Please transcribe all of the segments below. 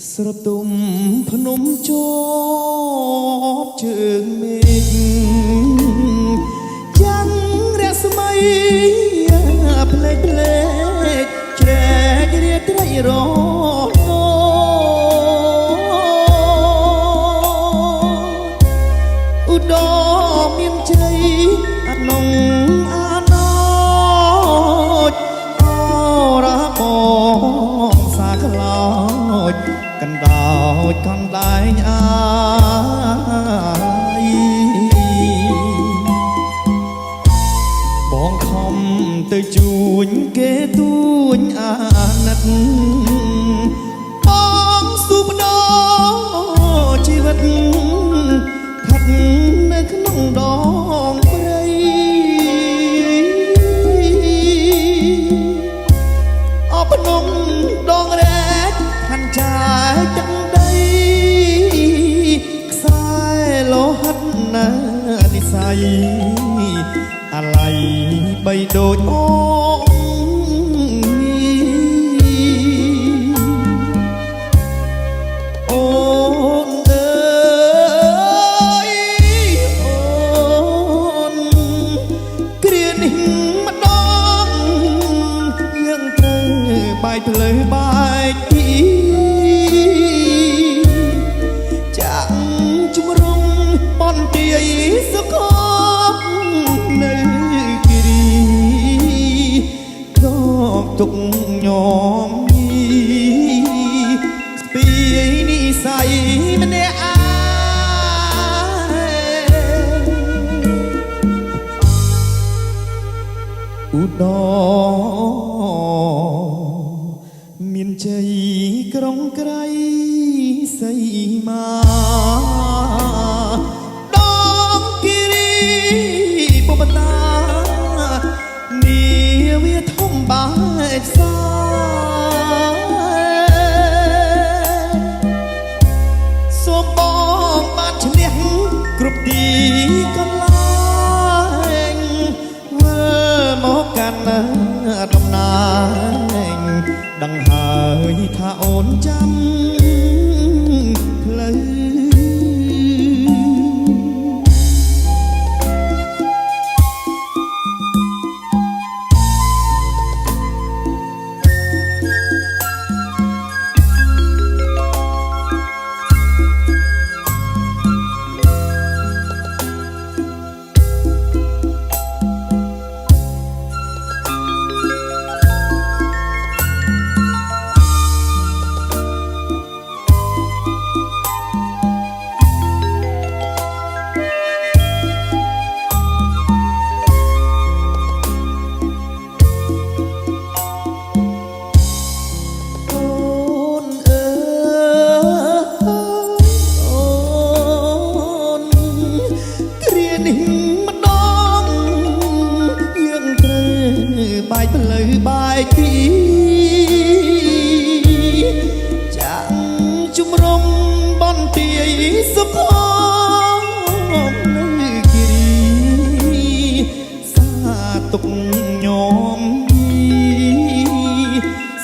ស្រទុំភ្នំជាប់ជើងមេឃចាំងរស្មីផ្លេកផ្លេកជ្រែករាត្រីរឧត្តមមានជ័យអនងអាណោចអរបងសាខ្លោចកណ្ដោចកណ្ដែងអាយបងខំទៅជួញគេទួញអាណិតបងសុបដោជីវិតស្ថិតនៅក្នុងដងព្រៃអបនំដងរែកខានចាយទាំងដីខ្សែលោហិតណានិស័យអាឡ័យបីដូចអូផ្លូវបែកទីចាក់ជំរំបនទាយសុខនៅគិរីក៏ទុកញោមស្ពីនិស័យម្នាក់ឧត្តមមានជ័យក្រុងក្រៃសីមាដងគិរីបុបតានាវាធំបែកសាសូមបងបានឈ្នះគ្រប់ទីកន្លែងវិលមកកាន់ដំណើរដឹងហើយថាអូនចាំផ្លូវបាយផ្លូវបាយទីចាក់ជំរំបនទាយសុខនៅគិរីសាទុកញោម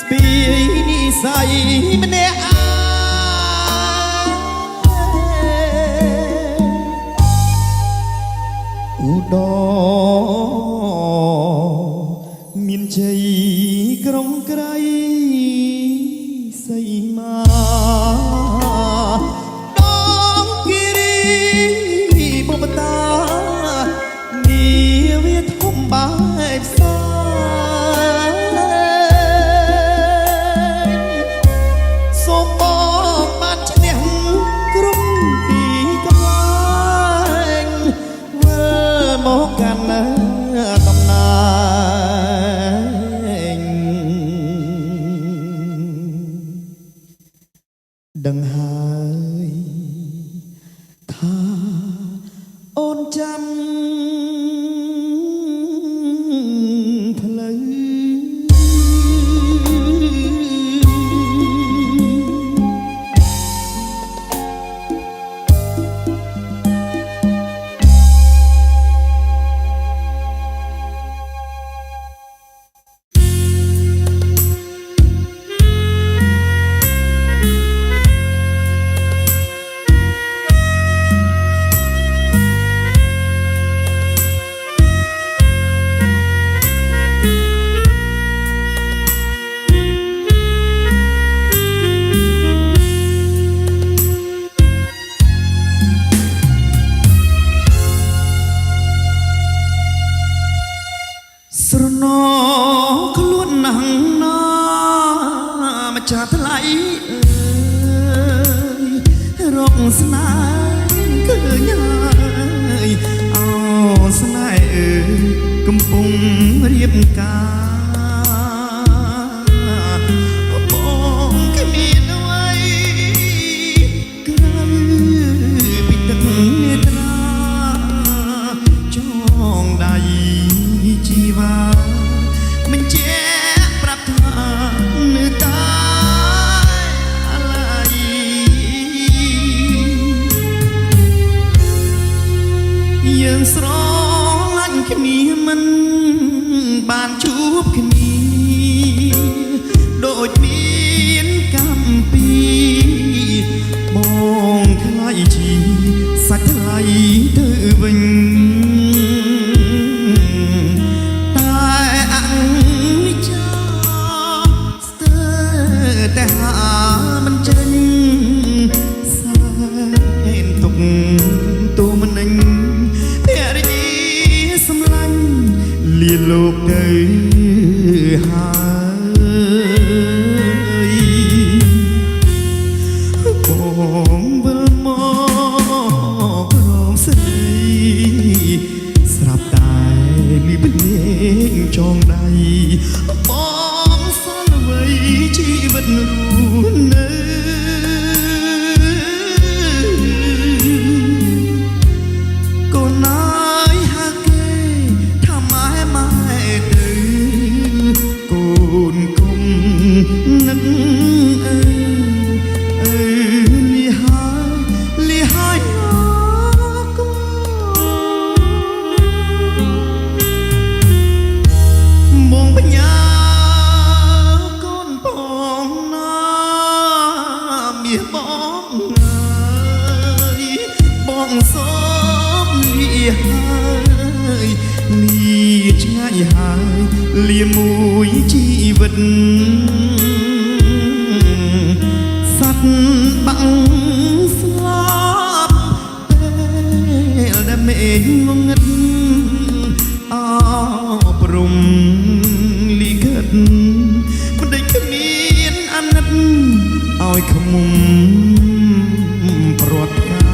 ស្ពីនិស័យម្នាក់ឧត្តមមានជ័យក្រុងក្រៃសីមាដងគិរីបុបតានាវាធំបែកសាសូមបងបានឈ្នះគ្រប់ទីកន្លែងវិលមកកាន់ដំណើរដឹងហើយថាអូនចាំផ្លូវ ស្នេហ៍ឃើញហើយអោស្នេហ៍អើយកំពុងរៀបការបងគ្មានអ្វីក្រៅពីទឹកនេត្រាចងដៃជីវាមិនជាប្រាប់ថានៅតាយើងស្រឡាញ់គ្នាមិនបានជួបគ្នាដូចមានកម្មពីបងខ្លាយជីសាច់ថ្លៃទៅវិញតែអនិច្ចាស្ទើរតែហាមិនចេញសែនទុកទូមិនញលាលោកទៅហើយបងវិលមកក្រោមស្រីស្រាប់តែមានភ្នែកចងដៃបងសល់អ្វីជីវិតរស់នៅកូនណានឹកលីហើយកូនមកបញ្ញាកូនបងណាមាសបងអើយបងសូមលីហើយលីឆ្ងាយហើយលីមួយជីវិតសត្វបាំងស្លាប់ពេលដែលមេឃងងឹតអោព្រំលីកិតមិនដេចគ្មានអាណិតឲ្យខ្មុំព្រាត់ផ្ការ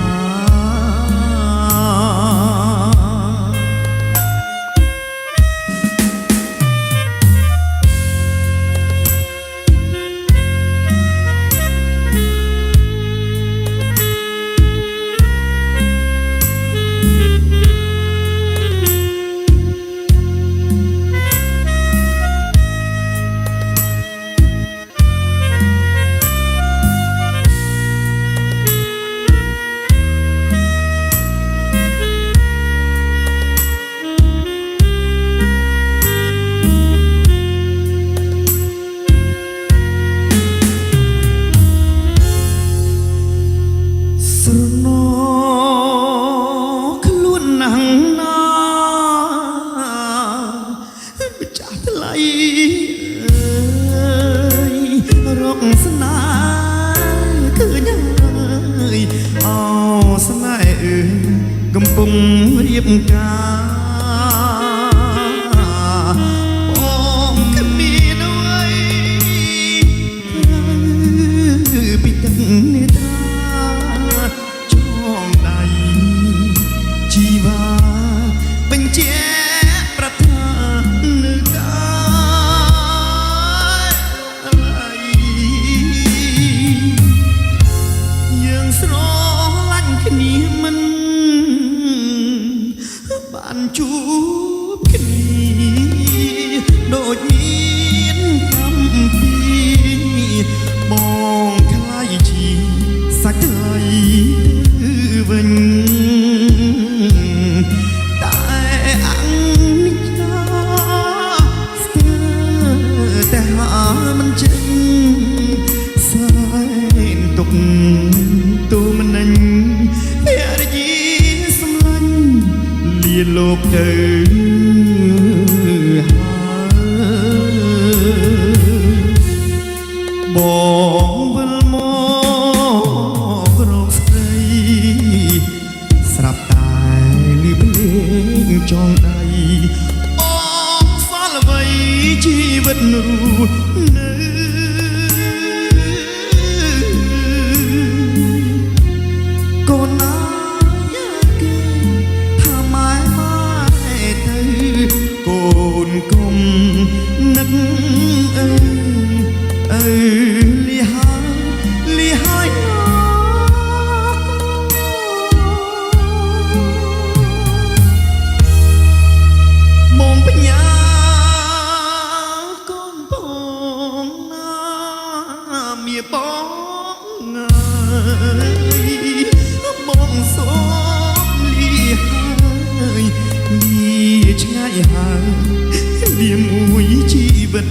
កស្នេហ៍ឃើញហើយអោស្នេហ៍អើយកំពុងរៀបការបងគ្មានអ្វីពីទឹកនេត្រាចងដៃជីវាបញ្ជាប្រថានៅតាស្រឡាញ់គ្នាមិនបានជួបគ្នាដូចមានកម្មពីបងខ្លាយជីសាច់ថ្លៃទៅវិញតែអនិច្ចាស្ទើរតែហាមិនចេញសែនទុកទូមិនញភរិយាសម្លាញ់លាលោកទៅហើយបងវិលមកក្រោមស្រីស្រាប់តែលីភ្លេងចងដៃបងសល់អ្វីជីវិតរស់នៅ វិត